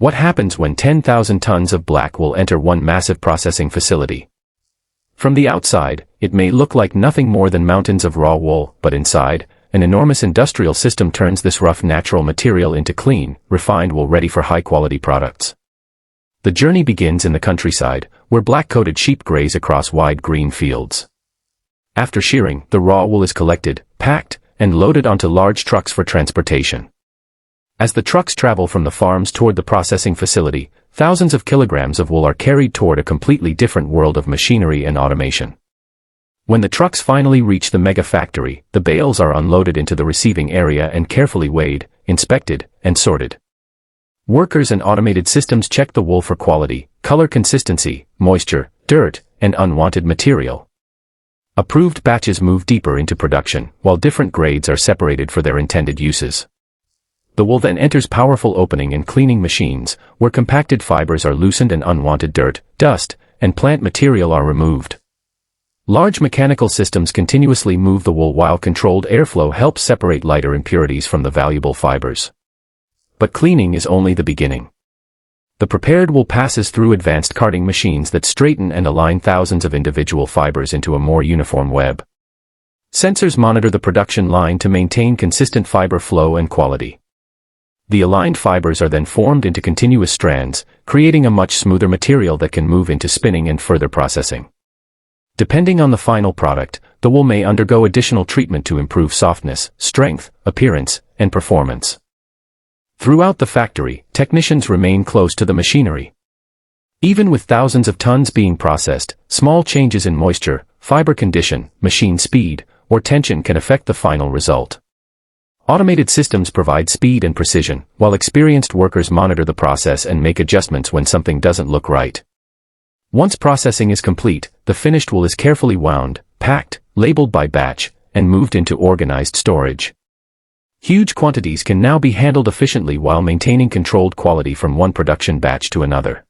What happens when 10,000 tons of black wool enter one massive processing facility? From the outside, it may look like nothing more than mountains of raw wool, but inside, an enormous industrial system turns this rough natural material into clean, refined wool ready for high-quality products. The journey begins in the countryside, where black-coated sheep graze across wide green fields. After shearing, the raw wool is collected, packed, and loaded onto large trucks for transportation. As the trucks travel from the farms toward the processing facility, thousands of kilograms of wool are carried toward a completely different world of machinery and automation. When the trucks finally reach the mega factory, the bales are unloaded into the receiving area and carefully weighed, inspected, and sorted. Workers and automated systems check the wool for quality, color consistency, moisture, dirt, and unwanted material. Approved batches move deeper into production, while different grades are separated for their intended uses. The wool then enters powerful opening and cleaning machines, where compacted fibers are loosened and unwanted dirt, dust, and plant material are removed. Large mechanical systems continuously move the wool while controlled airflow helps separate lighter impurities from the valuable fibers. But cleaning is only the beginning. The prepared wool passes through advanced carding machines that straighten and align thousands of individual fibers into a more uniform web. Sensors monitor the production line to maintain consistent fiber flow and quality. The aligned fibers are then formed into continuous strands, creating a much smoother material that can move into spinning and further processing. Depending on the final product, the wool may undergo additional treatment to improve softness, strength, appearance, and performance. Throughout the factory, technicians remain close to the machinery. Even with thousands of tons being processed, small changes in moisture, fiber condition, machine speed, or tension can affect the final result. Automated systems provide speed and precision, while experienced workers monitor the process and make adjustments when something doesn't look right. Once processing is complete, the finished wool is carefully wound, packed, labeled by batch, and moved into organized storage. Huge quantities can now be handled efficiently while maintaining controlled quality from one production batch to another.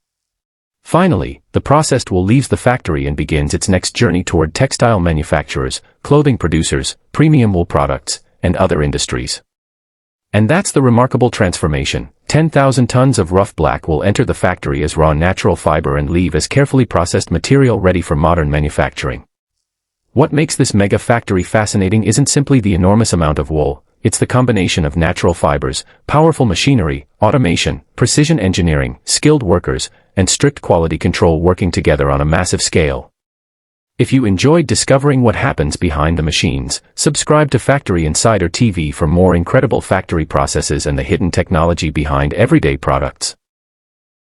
Finally, the processed wool leaves the factory and begins its next journey toward textile manufacturers, clothing producers, premium wool products, and other industries. And that's the remarkable transformation. 10,000 tons of rough black wool enter the factory as raw natural fiber and leave as carefully processed material ready for modern manufacturing. What makes this mega factory fascinating isn't simply the enormous amount of wool, it's the combination of natural fibers, powerful machinery, automation, precision engineering, skilled workers, and strict quality control working together on a massive scale. If you enjoyed discovering what happens behind the machines, subscribe to Factory Insider TV for more incredible factory processes and the hidden technology behind everyday products.